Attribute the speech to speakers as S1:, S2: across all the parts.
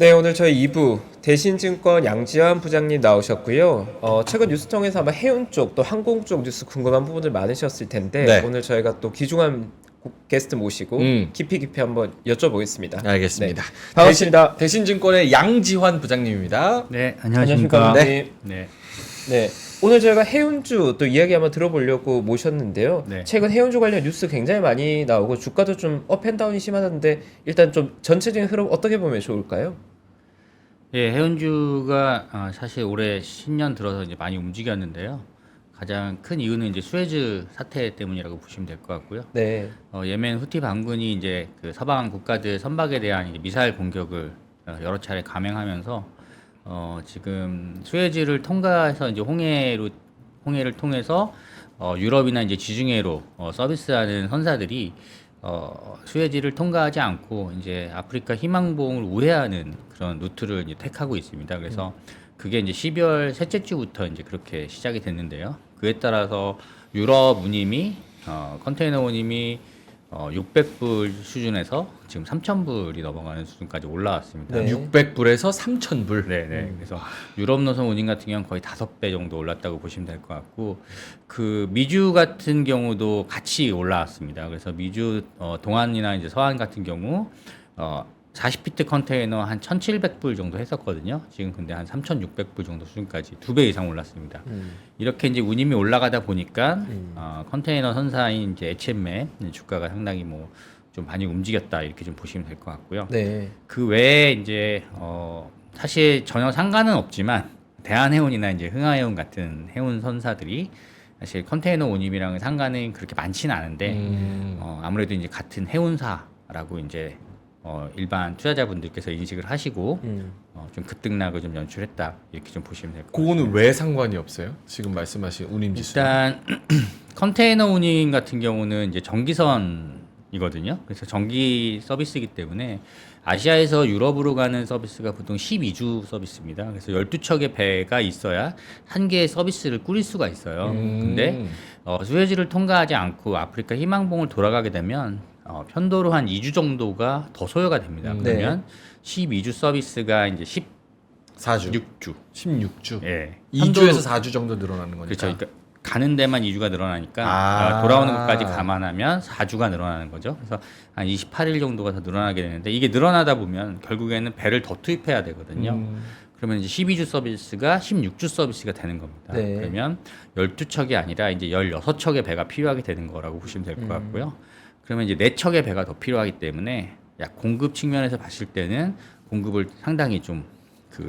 S1: 네, 오늘 저희 2부 대신증권 양지환 부장님 나오셨고요. 최근 뉴스 통해서 아마 해운 쪽 또 항공 쪽 뉴스 궁금한 부분들 많으셨을 텐데
S2: 네.
S1: 오늘 저희가 또 귀중한 게스트 모시고 깊이 한번 여쭤보겠습니다.
S2: 알겠습니다.
S1: 네. 반갑습니다.
S2: 대신증권의 양지환 부장님입니다.
S3: 네,
S1: 안녕하십니까.
S3: 안녕하십니까.
S1: 네.
S3: 네.
S1: 네. 오늘 저희가 해운주 또 이야기 한번 들어보려고 모셨는데요.
S3: 네.
S1: 최근 해운주 관련 뉴스 굉장히 많이 나오고 주가도 좀 업앤다운이 심하던데 일단 좀 전체적인 흐름 어떻게 보면 좋을까요?
S3: 예, 해운주가 사실 올해 신년 들어서 이제 많이 움직였는데요. 가장 큰 이유는 이제 수에즈 사태 때문이라고 보시면 될 것 같고요.
S1: 네.
S3: 예멘 후티 반군이 이제 그 서방 국가들 선박에 대한 이제 미사일 공격을 여러 차례 감행하면서 지금 수에즈를 통과해서 이제 홍해를 통해서 유럽이나 이제 지중해로 서비스하는 선사들이 수에즈를 통과하지 않고 이제 아프리카 희망봉을 우회하는 그런 루트를 이제 택하고 있습니다. 그래서 그게 이제 12월 셋째 주부터 이제 그렇게 시작이 됐는데요. 그에 따라서 유럽 운임이 컨테이너 운임이 600불 수준에서 지금 3,000불이 넘어가는 수준까지 올라왔습니다.
S1: 네.
S2: 600불에서 3,000불.
S3: 네네. 그래서 유럽 노선 운임 같은 경우는 거의 5배 정도 올랐다고 보시면 될 것 같고, 그 미주 같은 경우도 같이 올라왔습니다. 그래서 미주 동안이나 이제 서한 같은 경우 40피트 컨테이너 한 1,700불 정도 했었거든요. 지금 근데 한 3,600불 정도 수준까지 2배 이상 올랐습니다. 이렇게 이제 운임이 올라가다 보니까 컨테이너 선사인 이제 H&M 주가가 상당히 뭐 좀 많이 움직였다 이렇게 좀 보시면 될 것 같고요.
S1: 네.
S3: 그 외에 이제 사실 전혀 상관은 없지만 대한해운이나 이제 흥하해운 같은 해운 선사들이 사실 컨테이너 운임이랑 상관은 그렇게 많지는 않은데 아무래도 이제 같은 해운사라고 이제 일반 투자자분들께서 인식을 하시고 좀 급등락을 좀 연출했다 이렇게 좀 보시면 될 것 같습니다.
S2: 그거는 왜 상관이 없어요? 지금 말씀하신 운임지수.
S3: 일단 컨테이너 운임 같은 경우는 이제 전기선이거든요. 그래서 전기 서비스이기 때문에 아시아에서 유럽으로 가는 서비스가 보통 12주 서비스입니다. 그래서 12척의 배가 있어야 한 개의 서비스를 꾸릴 수가 있어요. 근데 수에즈를 통과하지 않고 아프리카 희망봉을 돌아가게 되면 편도로 한 2주 정도가 더 소요가 됩니다. 그러면 12주 서비스가 이제
S2: 4주.
S3: 16주.
S2: 16주.
S3: 예.
S2: 2주에서 4주 정도 늘어나는 거니까.
S3: 그렇죠. 그러니까 가는 데만 2주가 늘어나니까 돌아오는 것까지 감안하면 4주가 늘어나는 거죠. 그래서 한 28일 정도가 더 늘어나게 되는데 이게 늘어나다 보면 결국에는 배를 더 투입해야 되거든요. 그러면 이제 12주 서비스가 16주 서비스가 되는 겁니다.
S1: 네.
S3: 그러면 12척이 아니라 이제 16척의 배가 필요하게 되는 거라고 보시면 될 것 같고요. 그러면 이제 4척의 배가 더 필요하기 때문에 약 공급 측면에서 봤을 때는 공급을 상당히 좀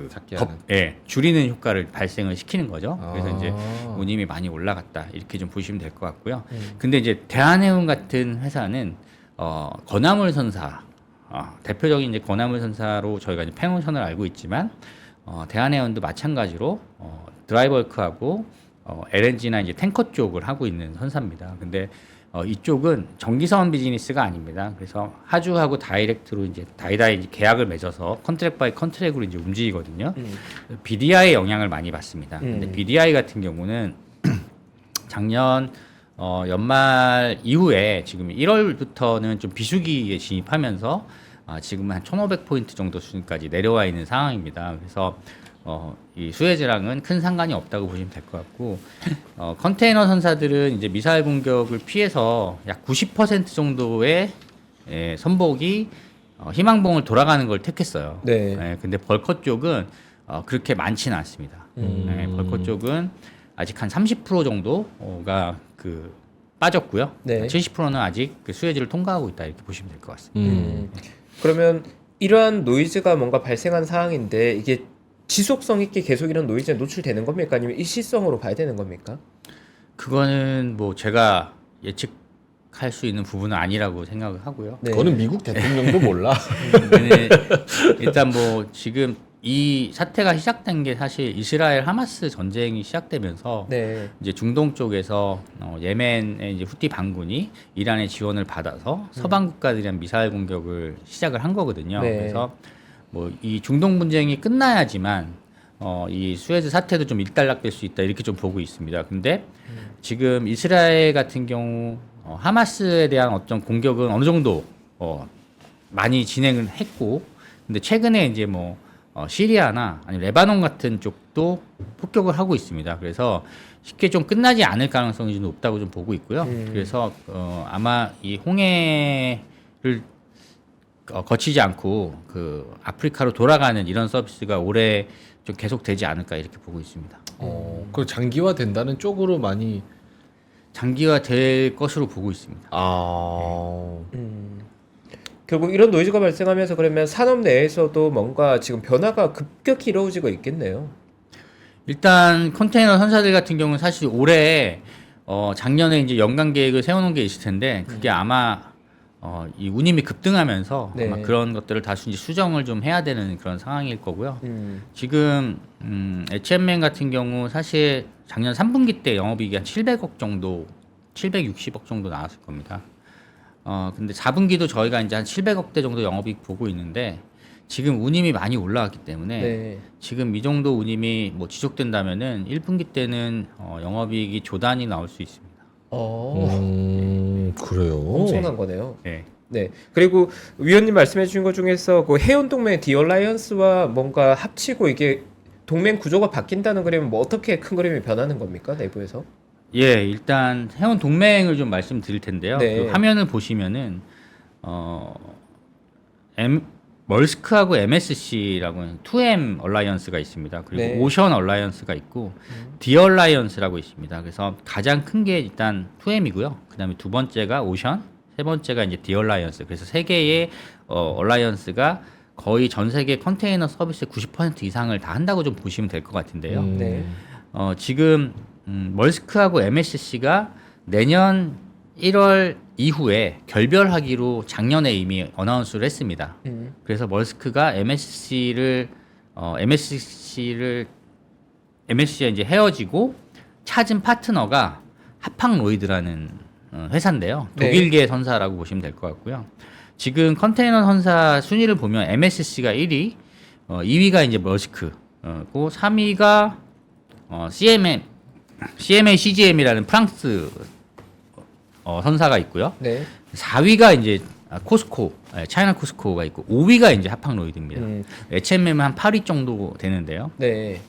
S2: 작게 하는.
S3: 줄이는 효과를 발생을 시키는 거죠. 그래서 이제 운임이 많이 올라갔다 이렇게 좀 보시면 될 것 같고요. 근데 이제 대한해운 같은 회사는 건화물 선사 대표적인 이제 건화물 선사로 저희가 이제 펜오션을 알고 있지만 대한해운도 마찬가지로 드라이버크하고 LNG나 이제 탱커 쪽을 하고 있는 선사입니다. 근데 이쪽은 전기선 비즈니스가 아닙니다. 그래서 하주하고 다이렉트로 이제 다이다이 이제 계약을 맺어서 컨트랙 바이 컨트랙으로 이제 움직이거든요. BDI의 영향을 많이 받습니다. 근데 BDI 같은 경우는 작년 연말 이후에 지금 1월부터는 좀 비수기에 진입하면서 지금은 한 1,500포인트 정도 수준까지 내려와 있는 상황입니다. 그래서 이 수에즈랑은 큰 상관이 없다고 보시면 될 것 같고 컨테이너 선사들은 이제 미사일 공격을 피해서 약 90% 정도의 선복이 희망봉을 돌아가는 걸 택했어요.
S1: 네.
S3: 근데 벌커 쪽은 그렇게 많지는 않습니다. 벌커 쪽은 아직 한 30% 정도가 빠졌고요.
S1: 네.
S3: 70%는 아직 그 수에즈를 통과하고 있다 이렇게 보시면 될 것 같습니다.
S1: 그러면 이러한 노이즈가 뭔가 발생한 상황인데 이게 지속성 있게 계속 이런 노이즈에 노출되는 겁니까? 아니면 일시성으로 봐야 되는 겁니까?
S3: 그거는 뭐 제가 예측할 수 있는 부분은 아니라고 생각을 하고요.
S1: 네.
S2: 그거는 미국 대통령도 몰라.
S3: 근데 일단 뭐 지금 이 사태가 시작된 게 사실 이스라엘 하마스 전쟁이 시작되면서
S1: 네.
S3: 이제 중동 쪽에서 예멘의 이제 후티 반군이 이란의 지원을 받아서 서방 국가들이랑 미사일 공격을 시작을 한 거거든요.
S1: 네.
S3: 그래서 뭐 이 중동 분쟁이 끝나야지만 이 수에즈 사태도 좀 일단락될 수 있다 이렇게 좀 보고 있습니다. 근데 지금 이스라엘 같은 경우 하마스에 대한 어떤 공격은 어느 정도 많이 진행을 했고, 근데 최근에 이제 뭐 시리아나 아니 레바논 같은 쪽도 폭격을 하고 있습니다. 그래서 쉽게 좀 끝나지 않을 가능성이 좀 높다고 좀 보고 있고요. 그래서 아마 이 홍해를 거치지 않고 그 아프리카로 돌아가는 이런 서비스가 올해 좀 계속되지 않을까 이렇게 보고 있습니다.
S2: 그 장기화 된다는 쪽으로 많이
S3: 장기화 될 것으로 보고 있습니다.
S1: 결국 이런 노이즈가 발생하면서 그러면 산업 내에서도 뭔가 지금 변화가 급격히 이루어지고 있겠네요.
S3: 일단 컨테이너 선사들 같은 경우는 사실 올해 작년에 이제 연간 계획을 세워놓은 게 있을 텐데 그게 아마 이 운임이 급등하면서
S1: 네.
S3: 아마 그런 것들을 다시 이제 수정을 좀 해야 되는 그런 상황일 거고요. 지금 H&M 같은 경우 사실 작년 3분기 때 영업이익이 한 700억 정도, 760억 정도 나왔을 겁니다. 근데 4분기도 저희가 이제 한 700억대 정도 영업이익 보고 있는데 지금 운임이 많이 올라왔기 때문에
S1: 네.
S3: 지금 이 정도 운임이 뭐 지속된다면은 1분기 때는 영업이익이 조단이 나올 수 있습니다.
S2: 그래요.
S1: 엄청난 거네요.
S3: 네.
S1: 네. 그리고 위원님 말씀해 주신 것 중에서 그 해운 동맹 디얼라이언스와 뭔가 합치고 이게 동맹 구조가 바뀐다는 그림은 뭐 어떻게 큰 그림이 변하는 겁니까? 내부에서?
S3: 예, 일단 해운 동맹을 좀 말씀드릴 텐데요.
S1: 네.
S3: 그 화면을 보시면은 멀스크하고 MSC라고 2M 얼라이언스가 있습니다. 그리고
S1: 네.
S3: 오션 얼라이언스가 있고 디얼라이언스라고 있습니다. 그래서 가장 큰 게 일단 2M이고요. 그다음에 두 번째가 오션, 세 번째가 이제 디얼라이언스. 그래서 세 개의 얼라이언스가 거의 전 세계 컨테이너 서비스 90% 이상을 다 한다고 좀 보시면 될 것 같은데요.
S1: 네.
S3: 지금 멀스크하고 MSC가 내년 1월 이후에 결별하기로 작년에 이미 어나운스를 했습니다. 그래서 멀스크가 MSC가 이제 헤어지고 찾은 파트너가 하팡로이드라는 회사인데요.
S1: 네.
S3: 독일계 선사라고 보시면 될 것 같고요. 지금 컨테이너 선사 순위를 보면 MSC가 1위, 2위가 이제 멀스크고 3위가 CMA CGM이라는 프랑스 선사가 있고요.
S1: 네.
S3: 4위가 이제 코스코, 차이나 코스코가 있고 5위가 이제 하팡로이드입니다. H&M은 한 8위 정도 되는데요.
S1: 네.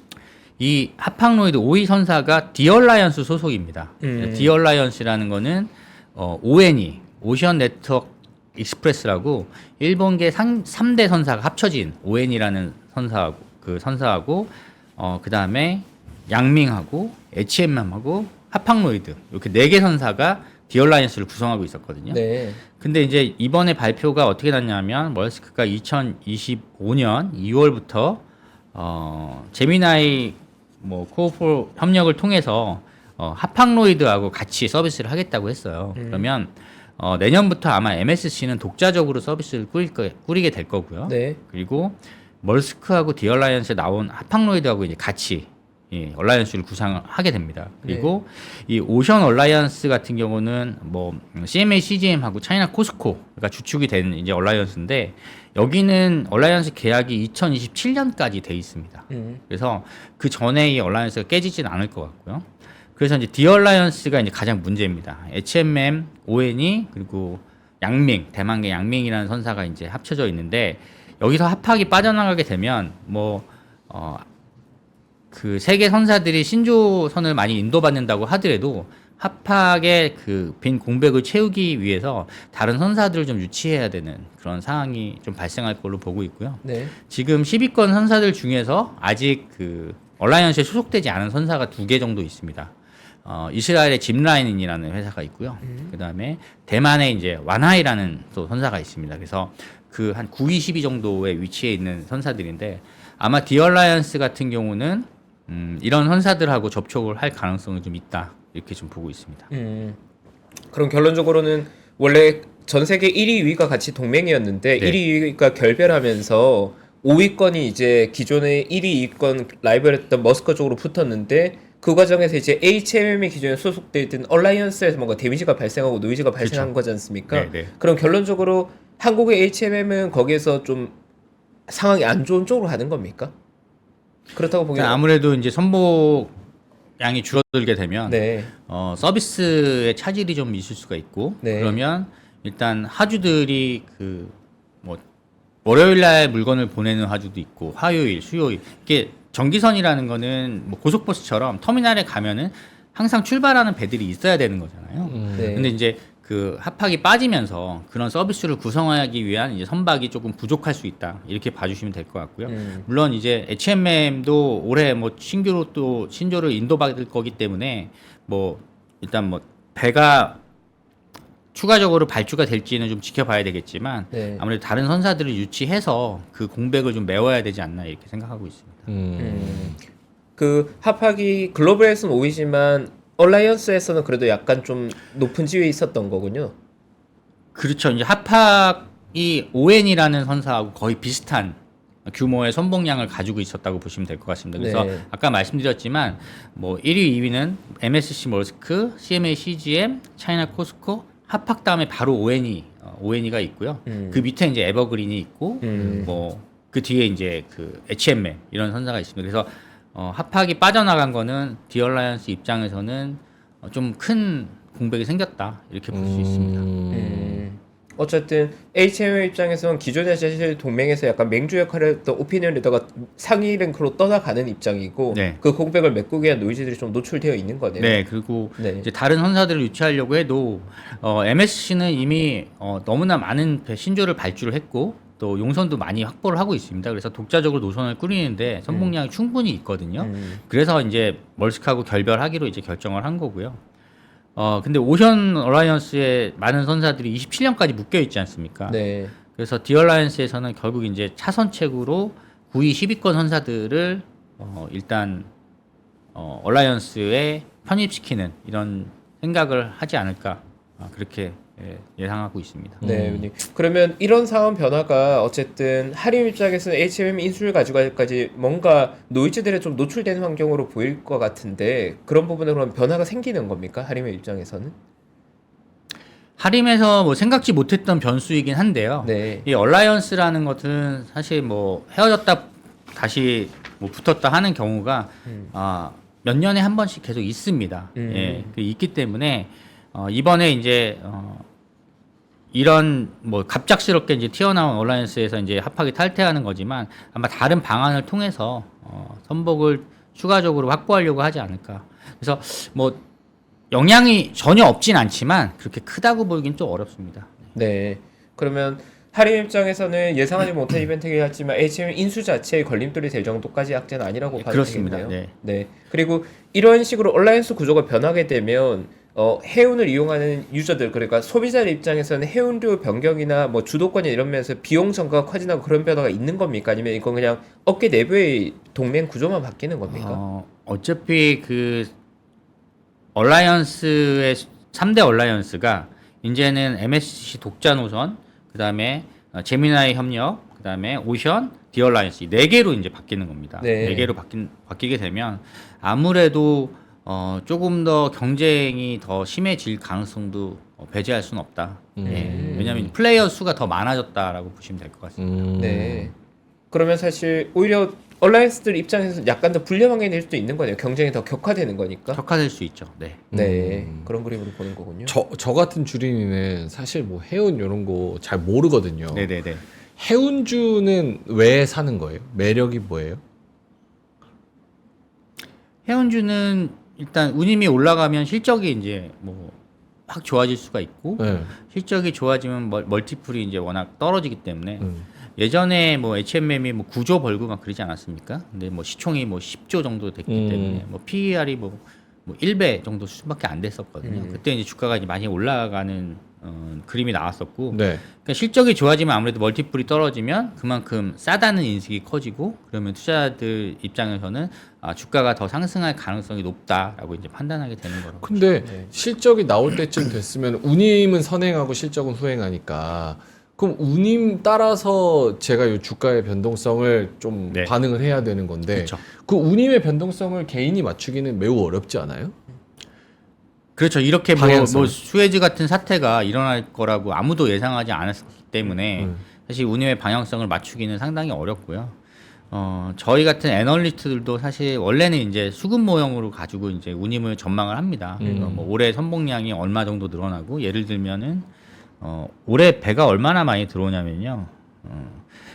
S3: 이 하팡로이드 5위 선사가 디얼라이언스 소속입니다. 디얼라이언스라는 거는 ONE, 오션 네트워크 익스프레스라고 일본계 3대 선사가 합쳐진 ON이라는 선사하고 그다음에 양밍하고 H&M하고 하팡로이드 이렇게 4개 선사가 디얼라이언스를 구성하고 있었거든요.
S1: 네.
S3: 근데 이제 이번에 발표가 어떻게 났냐면 멀스크가 2025년 2월부터 제미나이 뭐 코오포 협력을 통해서 하팡로이드하고 같이 서비스를 하겠다고 했어요. 그러면 내년부터 아마 MSC는 독자적으로 서비스를 꾸리게 될 거고요.
S1: 네.
S3: 그리고 멀스크하고 디얼라이언스에 나온 하팡로이드하고 이제 같이 얼라이언스를 구상하게 됩니다. 그리고 이 오션 얼라이언스 같은 경우는 뭐 CMA CGM하고 차이나 코스코가 주축이 된 이제 얼라이언스인데 여기는 얼라이언스 계약이 2027년까지 돼 있습니다. 그래서 그 전에 이 얼라이언스가 깨지진 않을 것 같고요. 그래서 이제 디얼라이언스가 이제 가장 문제입니다. H&M, ONE 그리고 양밍, 대만계 양밍이라는 선사가 이제 합쳐져 있는데 여기서 합학이 빠져나가게 되면 그 세계 선사들이 신조선을 많이 인도받는다고 하더라도 합학의 그 빈 공백을 채우기 위해서 다른 선사들을 좀 유치해야 되는 그런 상황이 좀 발생할 걸로 보고 있고요.
S1: 네. 지금
S3: 지금 10위권 선사들 중에서 아직 그 얼라이언스에 소속되지 않은 선사가 2개 정도 있습니다. 이스라엘의 짚라인이라는 회사가 있고요. 그다음에 대만에 이제 완하이라는 또 선사가 있습니다. 그래서 그 한 9위, 10위 정도에 위치해 있는 선사들인데 아마 디얼라이언스 같은 경우는 이런 선사들하고 접촉을 할 가능성이 좀 있다 이렇게 좀 보고 있습니다.
S1: 그럼 결론적으로는 원래 전 세계 1위, 2위가 같이 동맹이었는데
S3: 네.
S1: 1위, 2위가 결별하면서 5위권이 이제 기존의 1위, 2위권 라이벌했던 머스크 쪽으로 붙었는데 그 과정에서 이제 H&M이 기존에 소속돼 있던 얼라이언스에서 뭔가 데미지가 발생하고 노이즈가 발생한 거지 않습니까?
S3: 네, 네.
S1: 그럼 결론적으로 한국의 H&M은 거기에서 좀 상황이 안 좋은 쪽으로 가는 겁니까? 그렇다고 보기에는
S3: 아무래도 이제 선복 양이 줄어들게 되면
S1: 네.
S3: 서비스의 차질이 좀 있을 수가 있고
S1: 네.
S3: 그러면 일단 하주들이 그 뭐 월요일 날 물건을 보내는 화주도 있고 화요일, 수요일 이게 전기선이라는 거는 뭐 고속버스처럼 터미널에 가면은 항상 출발하는 배들이 있어야 되는 거잖아요.
S1: 네.
S3: 근데 이제 그 합학이 빠지면서 그런 서비스를 구성하기 위한 이제 선박이 조금 부족할 수 있다 이렇게 봐주시면 될 것 같고요. 물론 이제 H&M도 올해 뭐 신규로 또 신조를 인도받을 거기 때문에 뭐 일단 뭐 배가 추가적으로 발주가 될지는 좀 지켜봐야 되겠지만
S1: 네.
S3: 아무래도 다른 선사들을 유치해서 그 공백을 좀 메워야 되지 않나 이렇게 생각하고 있습니다.
S1: 그 합학이 글로벌에서는 5위지만 얼라이언스에서는 그래도 약간 좀 높은 지위에 있었던 거군요.
S3: 그렇죠. 이제 합학이 ON이라는 선사하고 거의 비슷한 규모의 선봉량을 가지고 있었다고 보시면 될 것 같습니다. 그래서
S1: 네.
S3: 아까 말씀드렸지만 뭐 1위, 2위는 MSC 머스크, CMA CGM, 차이나 코스코, 합학 다음에 바로 ON이가 있고요. 그 밑에 이제 에버그린이 있고 뭐 그 뒤에 이제 그 H&M 이런 선사가 있습니다. 그래서 합학이 빠져나간 거는 디얼라이언스 입장에서는 좀 큰 공백이 생겼다 이렇게 볼 수 있습니다.
S1: 어쨌든 H&M 입장에서는 기존의 사실 동맹에서 약간 맹주 역할을 했던 오피니언 리더가 상위 랭크로 떠나가는 입장이고
S3: 네.
S1: 그 공백을 메꾸기 위한 노이즈들이 좀 노출되어 있는 거네요.
S3: 네, 그리고
S1: 네.
S3: 이제 다른 선사들을 유치하려고 해도 MSC는 이미 너무나 많은 신조를 발주를 했고 또 용선도 많이 확보를 하고 있습니다. 그래서 독자적으로 노선을 꾸리는데 선봉량이 충분히 있거든요. 그래서 이제 멀스크하고 결별하기로 이제 결정을 한 거고요. 근데 오션 얼라이언스의 많은 선사들이 27년까지 묶여 있지 않습니까?
S1: 네.
S3: 그래서 디얼라이언스에서는 결국 이제 차선책으로 9위, 10위권 선사들을 일단 얼라이언스에 편입시키는 이런 생각을 하지 않을까 그렇게 예상하고 있습니다.
S1: 네, 의원님. 그러면 이런 상황 변화가 어쨌든 하림 입장에서는 H&M 인수를 가져갈까지 뭔가 노이즈들에 좀 노출된 환경으로 보일 것 같은데 그런 부분에 그럼 변화가 생기는 겁니까? 하림의 입장에서는?
S3: 하림에서 뭐 생각지 못했던 변수이긴 한데요.
S1: 네.
S3: 이 얼라이언스라는 것은 사실 뭐 헤어졌다 다시 뭐 붙었다 하는 경우가 몇 년에 한 번씩 계속 있습니다. 예, 있기 때문에 이번에 이제 이런 뭐 갑작스럽게 이제 튀어나온 얼라이언스에서 이제 합학이 탈퇴하는 거지만 아마 다른 방안을 통해서 선복을 추가적으로 확보하려고 하지 않을까. 그래서 뭐 영향이 전혀 없진 않지만 그렇게 크다고 보기는 좀 어렵습니다.
S1: 네. 그러면 하림 입장에서는 예상하지 못한 이벤트이긴 하지만 H&M 인수 자체에 걸림돌이 될 정도까지 악재는 아니라고 봐도
S3: 그렇습니다.
S1: 되겠네요.
S3: 네.
S1: 네. 그리고 이런 식으로 얼라이언스 구조가 변하게 되면 해운을 이용하는 유저들 그러니까 소비자들 입장에서는 해운료 변경이나 뭐 주도권이 이런 면에서 비용 증가가 커지나 그런 변화가 있는 겁니까? 아니면 이건 그냥 업계 내부의 동맹 구조만 바뀌는 겁니까?
S3: 어차피 그 얼라이언스의 3대 얼라이언스가 이제는 MSC 독자 노선, 그다음에 제미나이 협력, 그다음에 오션, 디얼라이언스 4개로 이제 바뀌는 겁니다.
S1: 네.
S3: 4개로 바뀌게 되면 아무래도 조금 더 경쟁이 더 심해질 가능성도 배제할 수는 없다. 예. 왜냐하면 플레이어 수가 더 많아졌다라고 보시면 될 것 같습니다.
S1: 네. 그러면 사실 오히려 얼라이언스들 입장에서 약간 더 불리하게 될 수도 있는 거네요. 경쟁이 더 격화되는 거니까.
S3: 격화될 수 있죠. 네.
S1: 네. 그런 그림으로 보는 거군요.
S2: 저 같은 주린이는 사실 뭐 해운 이런 거 잘 모르거든요.
S3: 네네네.
S2: 해운주는 왜 사는 거예요? 매력이 뭐예요?
S3: 해운주는 일단 운임이 올라가면 실적이 이제 뭐 확 좋아질 수가 있고
S2: 네.
S3: 실적이 좋아지면 멀티플이 이제 워낙 떨어지기 때문에 예전에 뭐 H&M이 뭐 9조 벌고 막 그러지 않았습니까? 근데 뭐 시총이 뭐 10조 정도 됐기 때문에 뭐 PER이 뭐 1배 정도 수준밖에 안 됐었거든요. 그때 이제 주가가 이제 많이 올라가는 그림이 나왔었고
S2: 네.
S3: 그러니까 실적이 좋아지면 아무래도 멀티플이 떨어지면 그만큼 싸다는 인식이 커지고 그러면 투자자들 입장에서는 주가가 더 상승할 가능성이 높다라고 이제 판단하게 되는 거라고.
S2: 근데
S1: 네.
S2: 실적이 나올 때쯤 됐으면 운임은 선행하고 실적은 후행하니까 그럼 운임 따라서 제가 이 주가의 변동성을 좀
S3: 네.
S2: 반응을 해야 되는 건데
S3: 그렇죠.
S2: 그 운임의 변동성을 개인이 맞추기는 매우 어렵지 않아요?
S3: 그렇죠. 이렇게
S2: 방향성.
S3: 뭐 수에즈 같은 사태가 일어날 거라고 아무도 예상하지 않았기 때문에 사실 운임의 방향성을 맞추기는 상당히 어렵고요. 저희 같은 애널리스트들도 사실 원래는 이제 수급 모형으로 가지고 이제 운임을 전망을 합니다. 그래서 뭐 올해 선봉량이 얼마 정도 늘어나고 예를 들면은 올해 배가 얼마나 많이 들어오냐면요.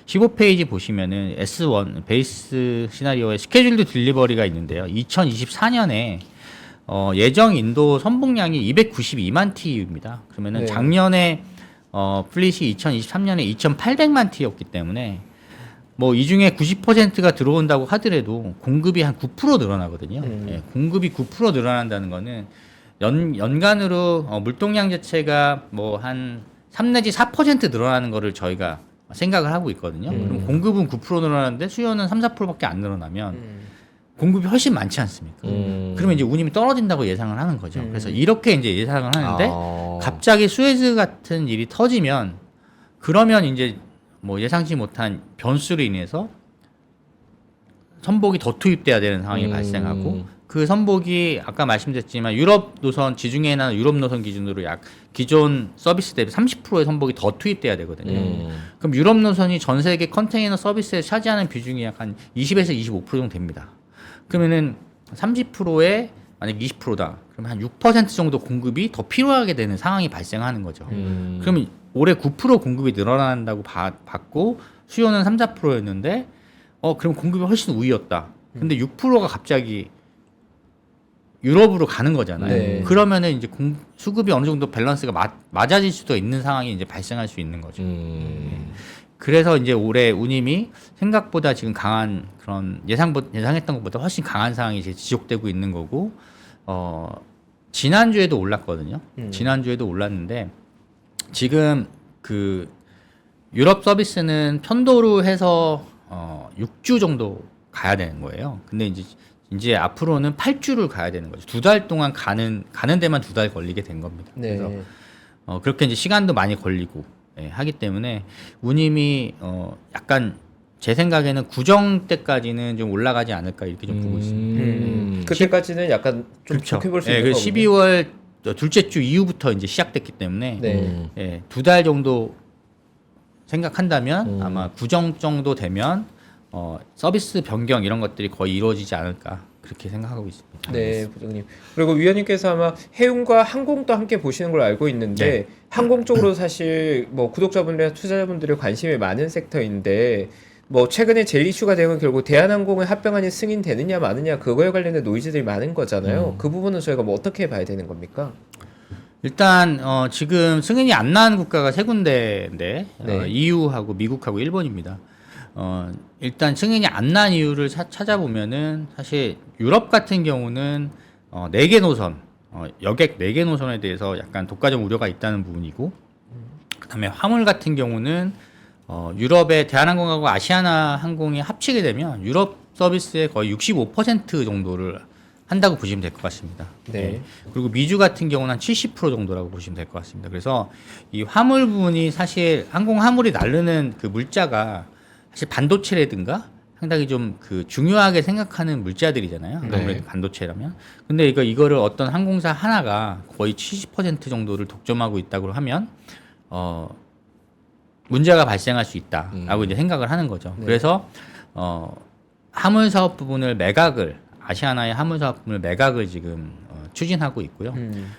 S3: 15페이지 보시면은 S1 베이스 시나리오의 스케줄드 딜리버리가 있는데요. 2024년에 예정 인도 선봉량이 292만 TU입니다. 그러면은
S1: 네.
S3: 작년에 플릿이 2023년에 2,800만 T였기 때문에 뭐 이 중에 90%가 들어온다고 하더라도 공급이 한 9% 늘어나거든요. 예, 공급이 9% 늘어난다는 거는 연간으로 물동량 자체가 뭐 한 3 내지 4% 늘어나는 거를 저희가 생각을 하고 있거든요. 그럼 공급은 9% 늘어나는데 수요는 3, 4%밖에 안 늘어나면 공급이 훨씬 많지 않습니까? 그러면 이제 운임이 떨어진다고 예상을 하는 거죠. 그래서 이렇게 이제 예상을 하는데 갑자기 수에즈 같은 일이 터지면 그러면 이제 뭐 예상치 못한 변수로 인해서 선복이 더 투입돼야 되는 상황이 발생하고 그 선복이 아까 말씀드렸지만 유럽 노선 지중해나 유럽 노선 기준으로 약 기존 서비스 대비 30%의 선복이 더 투입돼야 되거든요. 그럼 유럽 노선이 전 세계 컨테이너 서비스에 차지하는 비중이 약 한 20에서 25% 정도 됩니다. 그러면은 30%에 만약 20%다. 그러면 한 6% 정도 공급이 더 필요하게 되는 상황이 발생하는 거죠. 그러면 올해 9% 공급이 늘어난다고 봤고 수요는 3, 4%였는데 그럼 공급이 훨씬 우위였다. 근데 6%가 갑자기 유럽으로 가는 거잖아요.
S1: 네.
S3: 그러면은 이제 수급이 어느 정도 밸런스가 맞아질 수도 있는 상황이 이제 발생할 수 있는 거죠. 그래서 이제 올해 운임이 생각보다 지금 강한 그런 예상했던 것보다 훨씬 강한 상황이 이제 지속되고 있는 거고, 지난주에도 올랐거든요. 지난주에도 올랐는데, 지금 그 유럽 서비스는 편도로 해서 6주 정도 가야 되는 거예요. 근데 이제 앞으로는 8주를 가야 되는 거죠. 2달 동안 가는 데만 2달 걸리게 된 겁니다.
S1: 네.
S3: 그래서 그렇게 이제 시간도 많이 걸리고 하기 때문에 운임이 약간 제 생각에는 구정 때까지는 좀 올라가지 않을까 이렇게 좀 보고 있습니다.
S1: 그때까지는 약간 좀
S3: 그렇죠.
S1: 좋게 볼 수
S3: 그
S1: 있는 거군요.
S3: 12월 둘째 주 이후부터 이제 시작됐기 때문에
S1: 네.
S3: 2달 정도 생각한다면 아마 구정 정도 되면 서비스 변경 이런 것들이 거의 이루어지지 않을까 그렇게 생각하고 있습니다.
S1: 네, 부장님. 그리고 위원님께서 아마 해운과 항공도 함께 보시는 걸로 알고 있는데 항공 쪽으로 사실 뭐 구독자분들이나 투자자분들이 관심이 많은 섹터인데 뭐 최근에 제일 이슈가 되는 건 결국 대한항공의 합병안이 승인되느냐 마느냐 그거에 관련된 노이즈들이 많은 거잖아요. 그 부분은 저희가 뭐 어떻게 봐야 되는 겁니까?
S3: 일단 지금 승인이 안 나는 국가가 세 군데인데
S1: 네.
S3: EU하고 미국하고 일본입니다. 일단 승인이 안 난 이유를 찾아보면은 사실 유럽 같은 경우는 4개 노선, 여객 4개 노선에 대해서 약간 독과점 우려가 있다는 부분이고, 그다음에 화물 같은 경우는 유럽의 대한항공하고 아시아나 항공이 합치게 되면 유럽 서비스의 거의 65% 정도를 한다고 보시면 될 것 같습니다.
S1: 네.
S3: 그리고 미주 같은 경우는 한 70% 정도라고 보시면 될 것 같습니다. 그래서 이 화물 부분이 사실 항공 화물이 나르는 그 물자가 사실 반도체라든가 상당히 좀 그 중요하게 생각하는 물자들이잖아요. 아무래도
S2: 네.
S3: 반도체라면. 근데 이거를 어떤 항공사 하나가 거의 70% 정도를 독점하고 있다고 하면 문제가 발생할 수 있다라고 이제 생각을 하는 거죠.
S1: 네.
S3: 그래서 화물 사업 부분을 아시아나의 화물 사업 부분을 매각을 지금 추진하고 있고요.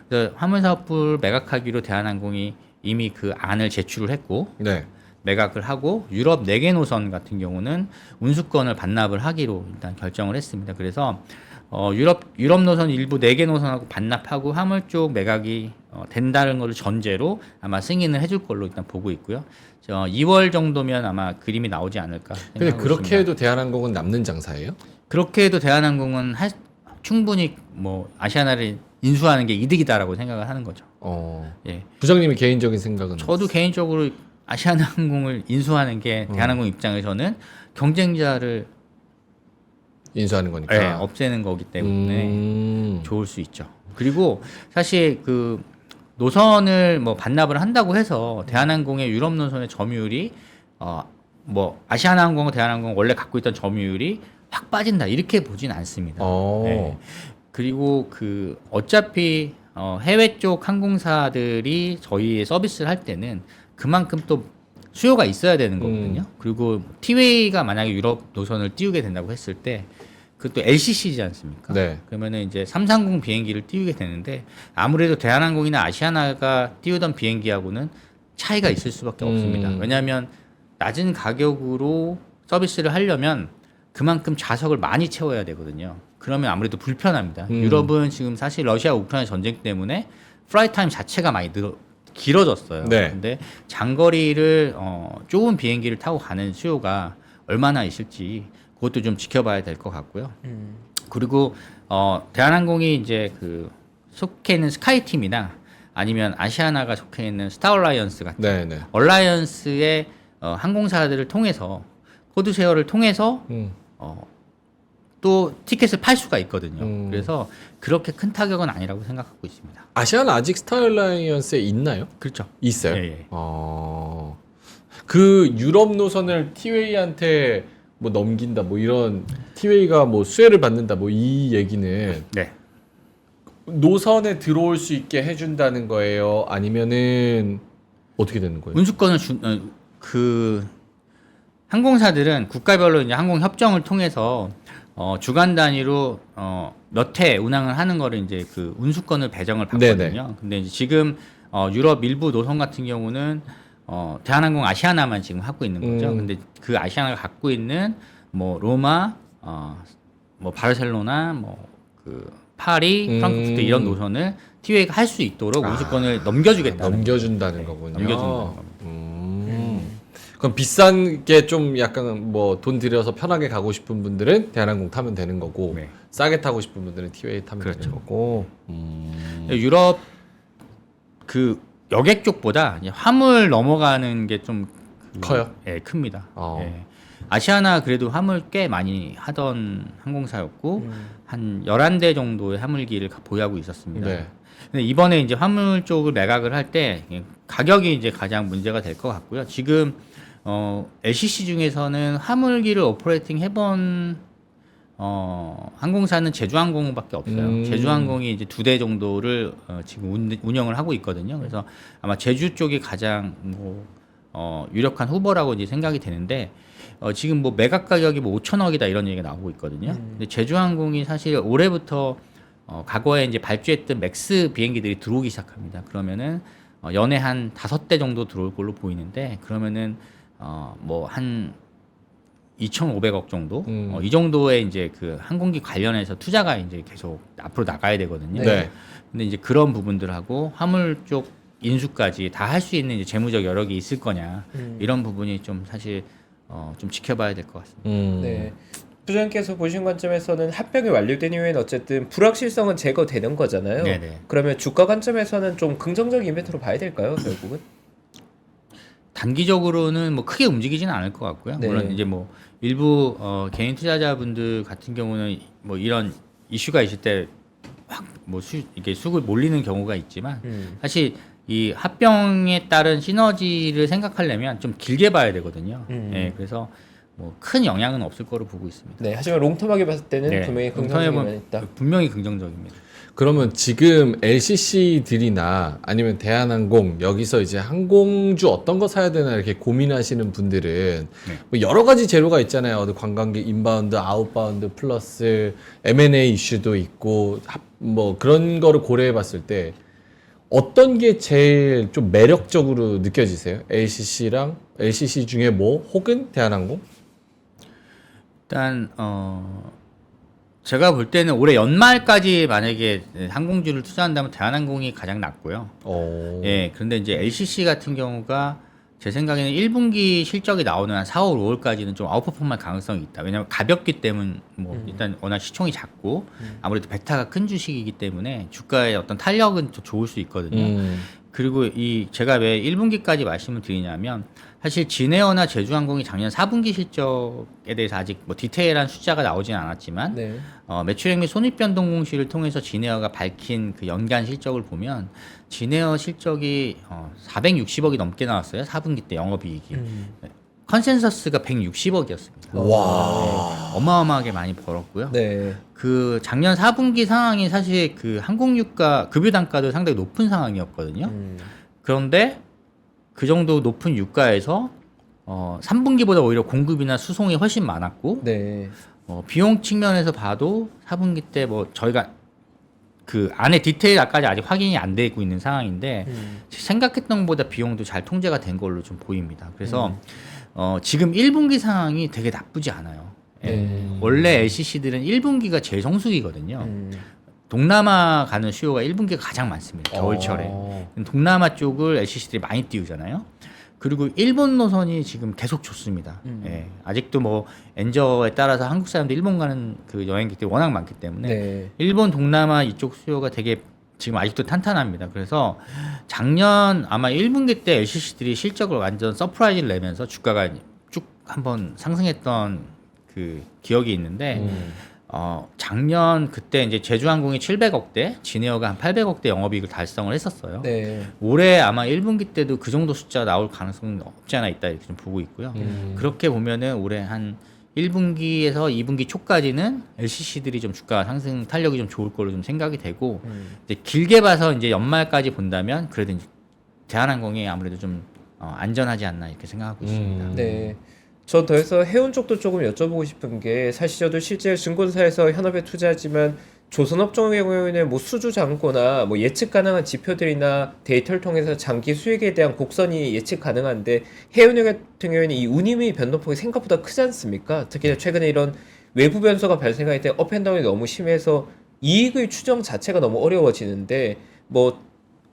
S3: 그래서 화물 사업부를 매각하기로 대한항공이 이미 그 안을 제출을 했고,
S2: 네.
S3: 매각을 하고 유럽 4개 노선 같은 경우는 운수권을 반납을 하기로 일단 결정을 했습니다. 그래서 유럽 노선 일부 4개 노선하고 반납하고 화물 쪽 매각이 된다는 걸 전제로 아마 승인을 해줄 걸로 일단 보고 있고요. 2월 정도면 아마 그림이 나오지 않을까 생각하고
S2: 근데 그렇게
S3: 있습니다.
S2: 해도 대한항공은 남는 장사예요?
S3: 그렇게 해도 대한항공은 충분히 뭐 아시아나를 인수하는 게 이득이다라고 생각을 하는 거죠. 예.
S2: 부장님의 개인적인 생각은?
S3: 저도 개인적으로 아시아나 항공을 인수하는 게 대한항공 입장에서는 경쟁자를
S2: 인수하는 거니까.
S3: 없애는 거기 때문에 좋을 수 있죠. 그리고 사실 그 노선을 뭐 반납을 한다고 해서 대한항공의 유럽 노선의 점유율이 뭐 아시아나항공과 대한항공 원래 갖고 있던 점유율이 확 빠진다 이렇게 보진 않습니다. 네. 그리고 그 어차피 해외 쪽 항공사들이 저희의 서비스를 할 때는 그만큼 또 수요가 있어야 되는 거거든요. 그리고 티웨이가 만약에 유럽 노선을 띄우게 된다고 했을 때 그것도 LCC지 않습니까?
S2: 네.
S3: 그러면은 이제 330 비행기를 띄우게 되는데 아무래도 대한항공이나 아시아나가 띄우던 비행기하고는 차이가 있을 수밖에 없습니다. 왜냐하면 낮은 가격으로 서비스를 하려면 그만큼 좌석을 많이 채워야 되거든요. 그러면 아무래도 불편합니다. 유럽은 지금 사실 러시아 우크라이나 전쟁 때문에 플라이트 타임 자체가 많이 길어졌어요.
S2: 네.
S3: 근데 장거리를 좁은 비행기를 타고 가는 수요가 얼마나 있을지 그것도 좀 지켜봐야 될 것 같고요. 그리고 대한항공이 이제 그 속해 있는 스카이팀이나 아니면 아시아나가 속해 있는 스타얼라이언스 같은
S2: 네네.
S3: 얼라이언스의 항공사들을 통해서 코드쉐어를 통해서 또 티켓을 팔 수가 있거든요. 그래서 그렇게 큰 타격은 아니라고 생각하고 있습니다.
S2: 아시아는 아직 스타일라이언스에 있나요?
S3: 그렇죠.
S2: 있어요.
S3: 예, 예.
S2: 그 유럽 노선을 티웨이한테 뭐 넘긴다, 뭐 이런 티웨이가 뭐 수혜를 받는다, 뭐 이 얘기는
S3: 네.
S2: 노선에 들어올 수 있게 해준다는 거예요? 아니면은 어떻게 되는 거예요?
S3: 운수권을 그 항공사들은 국가별로 이제 항공 협정을 통해서 주간 단위로 몇 회 운항을 하는 거를 이제 그 운수권을 배정을 받거든요.
S2: 네네.
S3: 근데 이제 지금 유럽 일부 노선 같은 경우는 대한항공 아시아나만 지금 하고 있는 거죠. 근데 그 아시아나가 갖고 있는 뭐 로마, 뭐 바르셀로나, 뭐 그 파리, 프랑크푸르트 이런 노선을 티웨이가 할 수 있도록 운수권을 넘겨주겠다는
S2: 넘겨준다는 거군요.
S3: 넘겨준다는 겁니다.
S2: 그럼 비싼 게 좀 약간 뭐 돈 들여서 편하게 가고 싶은 분들은 대한항공 타면 되는 거고
S3: 네.
S2: 싸게 타고 싶은 분들은 티웨이 타면
S3: 그렇죠.
S2: 되는 거고.
S3: 유럽 그 여객 쪽보다 이제 화물 넘어가는 게 좀
S2: 커요?
S3: 예, 큽니다.
S2: 어.
S3: 예. 아시아나 그래도 화물 꽤 많이 하던 항공사였고 한 11대 정도의 화물기를 보유하고 있었습니다.
S2: 네.
S3: 근데 이번에 이제 화물 쪽을 매각을 할 때 가격이 이제 가장 문제가 될 것 같고요. 지금 LCC 중에서는 화물기를 오퍼레이팅 해본 항공사는 제주항공밖에 없어요. 제주항공이 이제 2대 정도를 지금 운영을 하고 있거든요. 그래서 아마 제주 쪽이 가장 뭐 유력한 후보라고 이제 생각이 되는데 지금 뭐 매각 가격이 뭐 5천억이다 이런 얘기가 나오고 있거든요. 근데 제주항공이 사실 올해부터 과거에 이제 발주했던 맥스 비행기들이 들어오기 시작합니다. 그러면은 연에 한 5대 정도 들어올 걸로 보이는데 그러면은 뭐 한 2,500억 정도 이 정도의 이제 그 항공기 관련해서 투자가 이제 계속 앞으로 나가야 되거든요.
S2: 네.
S3: 근데 이제 그런 부분들하고 화물 쪽 인수까지 다 할 수 있는 이제 재무적 여력이 있을 거냐 이런 부분이 좀 사실 좀 지켜봐야 될 것 같습니다.
S1: 네. 부장님께서 보신 관점에서는 합병이 완료된 이후에는 어쨌든 불확실성은 제거되는 거잖아요.
S3: 네네.
S1: 그러면 주가 관점에서는 좀 긍정적인 이벤트로 봐야 될까요, 결국은?
S3: 단기적으로는 뭐 크게 움직이지는 않을 것 같고요.
S1: 네.
S3: 물론 이제 뭐 일부 개인 투자자분들 같은 경우는 뭐 이런 이슈가 있을 때 확 뭐 이게 수급이 몰리는 경우가 있지만 사실 이 합병에 따른 시너지를 생각하려면 좀 길게 봐야 되거든요. 예, 그래서 뭐 큰 영향은 없을 거로 보고 있습니다.
S1: 네. 하지만 롱텀하게 봤을 때는
S3: 네.
S1: 분명히
S3: 롱텀에
S1: 긍정적인
S3: 보면
S1: 면이 있다.
S3: 분명히 긍정적입니다.
S2: 그러면 지금 LCC들이나 아니면 대한항공 여기서 이제 항공주 어떤 거 사야 되나 이렇게 고민하시는 분들은
S3: 네.
S2: 뭐 여러 가지 재료가 있잖아요. 어디 관광객 인바운드, 아웃바운드 플러스 M&A 이슈도 있고 뭐 그런 거를 고려해 봤을 때 어떤 게 제일 좀 매력적으로 느껴지세요? LCC 중에 뭐 혹은 대한항공?
S3: 일단 제가 볼 때는 올해 연말까지 만약에 항공주를 투자한다면 대한항공이 가장 낫고요. 예, 그런데 이제 LCC 같은 경우가 제 생각에는 1분기 실적이 나오는 한 4월, 5월까지는 좀 아웃퍼폼할 가능성이 있다. 왜냐하면 가볍기 때문, 뭐 일단 워낙 시총이 작고 아무래도 베타가 큰 주식이기 때문에 주가의 어떤 탄력은 더 좋을 수 있거든요. 그리고 제가 왜 1분기까지 말씀을 드리냐면 사실 진에어나 제주항공이 작년 4분기 실적에 대해서 아직 뭐 디테일한 숫자가 나오진 않았지만
S1: 네.
S3: 매출액 및 손익변동 공시를 통해서 진에어가 밝힌 그 연간 실적을 보면 진에어 실적이 460억이 넘게 나왔어요. 4분기 때 영업이익이. 컨센서스가 160억이었습니다.
S2: 와.
S3: 어마어마하게 많이 벌었고요.
S1: 네.
S3: 그 작년 4분기 상황이 사실 그 항공유가 급유 단가도 상당히 높은 상황이었거든요. 그런데 그 정도 높은 유가에서 3분기보다 오히려 공급이나 수송이 훨씬 많았고
S1: 네.
S3: 비용 측면에서 봐도 4분기 때 뭐 저희가 그 안에 디테일까지 아직 확인이 안 되고 있는 상황인데 생각했던 것보다 비용도 잘 통제가 된 걸로 좀 보입니다. 그래서 지금 1분기 상황이 되게 나쁘지 않아요. 예. 원래 LCC들은 1분기가 제일 성수기거든요. 동남아 가는 수요가 1분기가 가장 많습니다. 겨울철에. 동남아 쪽을 LCC들이 많이 띄우잖아요. 그리고 일본 노선이 지금 계속 좋습니다. 예. 아직도 뭐 엔저에 따라서 한국 사람들 일본 가는 그 여행객들이 워낙 많기 때문에
S1: 네.
S3: 일본 동남아 이쪽 수요가 되게 지금 아직도 탄탄합니다. 그래서 작년 아마 1분기 때 LCC들이 실적을 완전 서프라이즈를 내면서 주가가 쭉 한번 상승했던 그 기억이 있는데 작년 그때 이제 제주항공이 700억대, 진에어가 한 800억대 영업이익을 달성을 했었어요.
S1: 네.
S3: 올해 아마 1분기 때도 그 정도 숫자 나올 가능성은 없지 않아 있다 이렇게 좀 보고 있고요. 그렇게 보면은 올해 한 1분기에서 2분기 초까지는 LCC들이 좀 주가 상승 탄력이 좀 좋을 걸로 좀 생각이 되고 이제 길게 봐서 이제 연말까지 본다면 그래도 이제 대한항공이 아무래도 좀 안전하지 않나 이렇게 생각하고 있습니다.
S1: 네. 전 더해서 해운 쪽도 조금 여쭤보고 싶은 게 사실 저도 실제 증권사에서 현업에 투자하지만 조선업종의 경우에는 뭐 수주 잔고나 뭐 예측 가능한 지표들이나 데이터를 통해서 장기 수익에 대한 곡선이 예측 가능한데 해운 같은 경우에는 이 운임의 변동폭이 생각보다 크지 않습니까? 특히 최근에 이런 외부 변수가 발생할 때 업앤다운이 너무 심해서 이익의 추정 자체가 너무 어려워지는데 뭐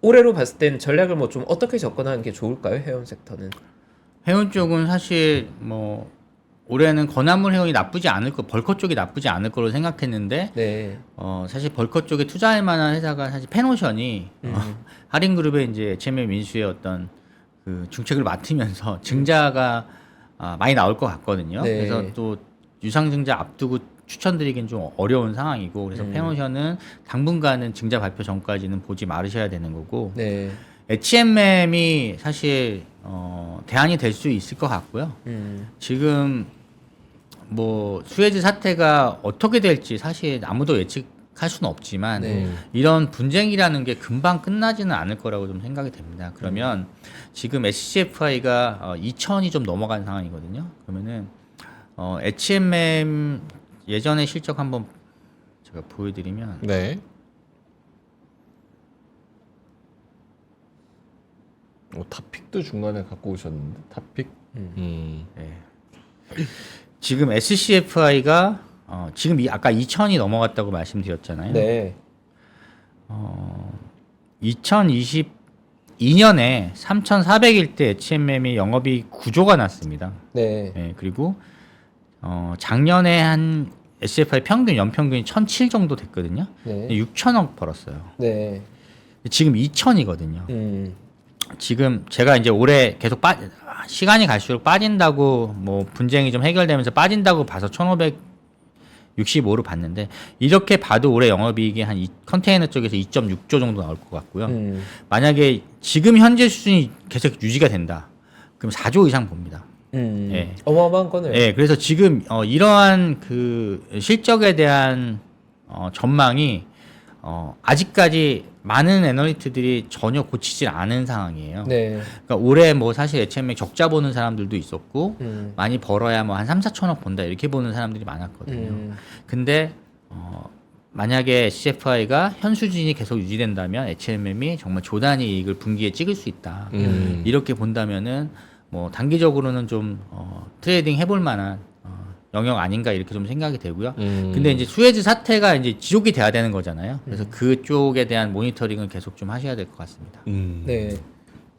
S1: 올해로 봤을 땐 전략을 뭐 좀 어떻게 접근하는 게 좋을까요? 해운 섹터는?
S3: 해운 쪽은 사실 뭐 올해는 건화물 해운이 나쁘지 않을 거, 벌커 쪽이 나쁘지 않을 거로 생각했는데
S1: 네.
S3: 사실 벌커 쪽에 투자할 만한 회사가 사실 페노션이 하림그룹의 이제 HMM 인수의 어떤 그 중책을 맡으면서 증자가 많이 나올 것 같거든요.
S1: 네.
S3: 그래서 또 유상증자 앞두고 추천드리긴 좀 어려운 상황이고 그래서 페노션은 당분간은 증자 발표 전까지는 보지 말으셔야 되는 거고
S1: 네.
S3: HMM이 사실 대안이 될 수 있을 것 같고요. 지금 뭐 수에즈 사태가 어떻게 될지 사실 아무도 예측할 수는 없지만
S1: 네.
S3: 이런 분쟁이라는 게 금방 끝나지는 않을 거라고 좀 생각이 됩니다. 그러면 지금 SCFI가 2천이 좀 넘어간 상황이거든요. 그러면은 HMM 예전에 실적 한번 제가 보여드리면
S2: 네. 탑픽도 중간에 갖고 오셨는데 탑픽.
S3: 네. 지금 SCFI가 지금 아까 2천이 넘어갔다고 말씀드렸잖아요.
S1: 네.
S3: 2022년에 3,400일 때 HMM이 영업이익 9조가 났습니다.
S1: 네.
S3: 네, 그리고 작년에 한 SCFI 평균 연평균이 1,007 정도 됐거든요.
S1: 네.
S3: 6천억 벌었어요.
S1: 네.
S3: 지금 2천이거든요. 지금 제가 이제 올해 계속 시간이 갈수록 빠진다고 뭐 분쟁이 좀 해결되면서 빠진다고 봐서 1,565로 봤는데 이렇게 봐도 올해 영업이익이 한 컨테이너 쪽에서 2.6조 정도 나올 것 같고요. 만약에 지금 현재 수준이 계속 유지가 된다. 그럼 4조 이상 봅니다. 예.
S1: 어마어마한 거네요.
S3: 예, 그래서 지금 이러한 그 실적에 대한 전망이 아직까지 많은 애널리스트들이 전혀 고치질 않은 상황이에요.
S1: 네.
S3: 그러니까 올해 뭐 사실 HMM 적자 보는 사람들도 있었고 많이 벌어야 뭐 한 3, 4천억 번다 이렇게 보는 사람들이 많았거든요. 근데 만약에 SCFI가 현 수준이 계속 유지된다면 HMM이 정말 조단위 이익을 분기에 찍을 수 있다. 이렇게 본다면은 뭐 단기적으로는 좀 트레이딩 해볼 만한 영역 아닌가 이렇게 좀 생각이 되고요. 근데 이제 수에즈 사태가 이제 지속이 돼야 되는 거잖아요. 그래서 그쪽에 대한 모니터링을 계속 좀 하셔야 될 것 같습니다.
S1: 네.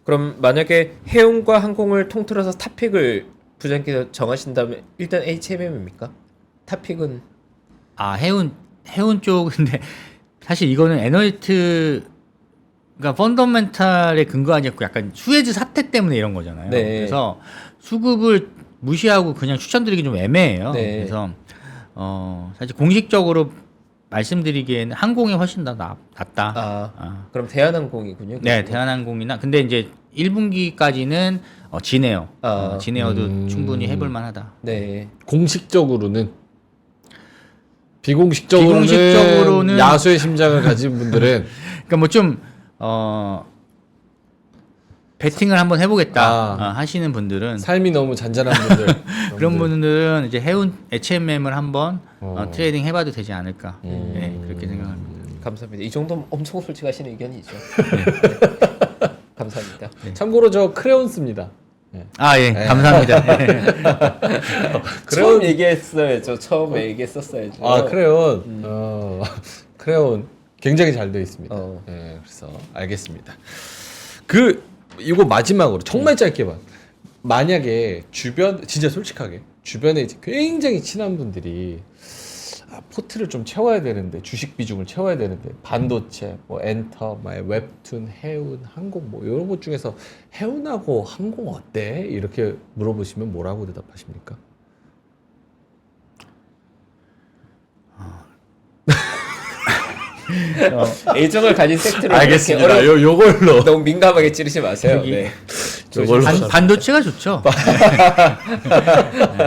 S1: 그럼 만약에 해운과 항공을 통틀어서 탑픽을 부장님께서 정하신다면 일단 HMM입니까? 탑픽은
S3: 해운 쪽인데 사실 이거는 애널리스트가 펀더멘탈에 근거하지 않고 약간 수에즈 사태 때문에 이런 거잖아요.
S1: 네.
S3: 그래서 수급을 무시하고 그냥 추천드리기 좀 애매해요.
S1: 네.
S3: 그래서 사실 공식적으로 말씀드리기에는 항공이 훨씬 더 낫다.
S1: 그럼 대한항공이군요.
S3: 네, 대한항공이나 근데 이제 1분기까지는 진에어, 진에어도 충분히 해볼 만하다.
S1: 네.
S2: 공식적으로는 비공식적으로는 야수의 심장을 가진 분들은
S3: 그러니까 뭐 좀 배팅을 한번 해보겠다 하시는 분들은
S2: 삶이 너무 잔잔한 분들
S3: 그런 분들은 이제 해운 HMM을 한번 트레이딩 해봐도 되지 않을까 네, 그렇게 생각합니다.
S1: 감사합니다. 이 정도면 엄청 솔직하신 의견이죠. 네. 감사합니다.
S2: 참고로 저 크레온 씁니다.
S3: 예, 감사합니다. 예.
S1: 처음 얘기했어요. 저 처음에 얘기했었어요.
S2: 아 크레온 크레온 굉장히 잘 되어 있습니다.
S1: 어.
S2: 네, 그래서 알겠습니다. 그 이거 마지막으로 정말 짧게만 만약에 주변 진짜 솔직하게 주변에 이제 굉장히 친한 분들이 포트를 좀 채워야 되는데 주식 비중을 채워야 되는데 반도체, 뭐 엔터, 웹툰, 해운, 항공 뭐 이런 것 중에서 해운하고 항공 어때? 이렇게 물어보시면 뭐라고 대답하십니까?
S1: 애정을 가진 섹트를
S2: 알겠습니다.
S1: 이렇게
S2: 요걸로
S1: 너무 민감하게 찌르지 마세요.
S3: 여기.
S1: 네.
S2: 요걸로
S3: 반도체가 좋죠. 네,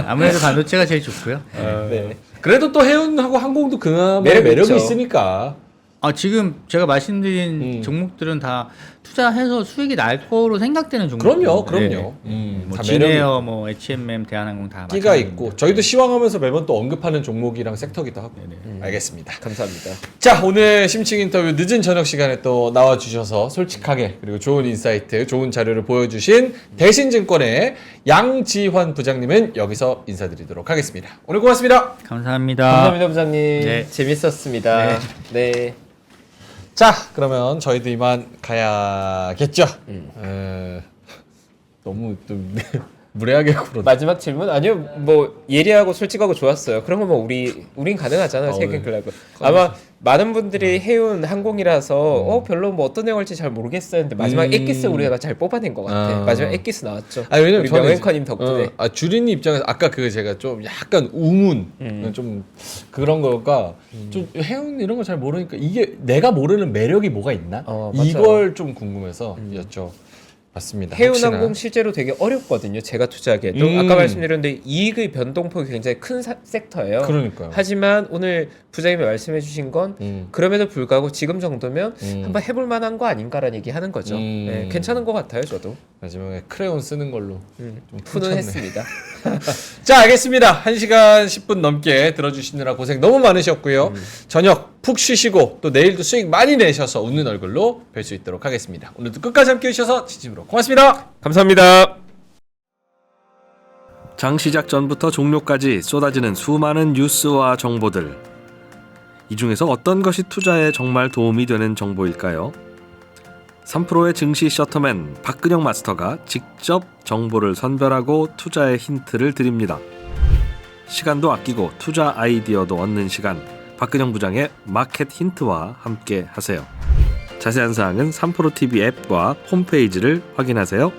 S3: 아무래도 반도체가 제일 좋고요.
S1: 네.
S2: 그래도 또 해운하고 항공도 그나마
S1: 매력이
S2: 매력이
S1: 있죠.
S2: 있으니까.
S3: 지금 제가 말씀드린 종목들은 다 투자해서 수익이 날 거로 생각되는 종목들.
S2: 그럼요.
S3: 뭐
S2: 다
S3: 진에어, 뭐 H&M, 대한항공 다
S2: 끼가
S3: 마찬가지입니다.
S2: 있고 저희도 시황하면서 매번 또 언급하는 종목이랑 섹터기도 하고.
S3: 네네.
S2: 알겠습니다.
S1: 감사합니다.
S2: 자, 오늘 심층 인터뷰 늦은 저녁 시간에 또 나와주셔서 솔직하게 그리고 좋은 인사이트, 좋은 자료를 보여주신 대신증권의 양지환 부장님은 여기서 인사드리도록 하겠습니다. 오늘 고맙습니다.
S3: 감사합니다.
S1: 감사합니다, 부장님.
S3: 네.
S1: 재밌었습니다. 네.
S2: 자, 그러면 저희도 이만 가야겠죠. 너무 좀 무례하게 굴어.
S1: 마지막 질문? 아니요, 뭐 예리하고 솔직하고 좋았어요. 그런 거면 우린 가능하잖아요. 세계 클럽. 아마 많은 분들이 해운 항공이라서 별로 뭐 어떤 내용일지 잘 모르겠었는데 마지막 엑기스 우리가 잘 뽑아낸 것 같아. 마지막 엑기스 나왔죠.
S2: 아니, 왜냐면
S1: 우리
S2: 저는
S1: 명앵커님 덕분에.
S2: 주린이 입장에서 아까 그 제가 좀 약간 우문 좀 그런 거가 좀 해운 이런 거 잘 모르니까 이게 내가 모르는 매력이 뭐가 있나?
S1: 맞아요.
S2: 이걸 좀 궁금해서 여쭤봤습니다.
S1: 해운항공 실제로 되게 어렵거든요. 제가 투자하기에도 아까 말씀드렸는데 이익의 변동폭이 굉장히 큰 섹터예요.
S2: 그러니까요.
S1: 하지만 오늘 부장님이 말씀해주신 건 그럼에도 불구하고 지금 정도면 한번 해볼 만한 거 아닌가라는 얘기 하는 거죠. 네, 괜찮은 것 같아요, 저도.
S2: 마지막에 크레용 쓰는 걸로 좀
S1: 푸는했습니다.
S2: 자, 알겠습니다. 1시간 10분 넘게 들어주시느라 고생 너무 많으셨고요. 저녁 푹 쉬시고 또 내일도 수익 많이 내셔서 웃는 얼굴로 뵐 수 있도록 하겠습니다. 오늘도 끝까지 함께 해주셔서 진심으로 고맙습니다.
S1: 감사합니다.
S4: 장 시작 전부터 종료까지 쏟아지는 수많은 뉴스와 정보들. 이 중에서 어떤 것이 투자에 정말 도움이 되는 정보일까요? 3프로의 증시 셔터맨 박근영 마스터가 직접 정보를 선별하고 투자의 힌트를 드립니다. 시간도 아끼고 투자 아이디어도 얻는 시간, 박근영 부장의 마켓 힌트와 함께 하세요. 자세한 사항은 3프로TV 앱과 홈페이지를 확인하세요.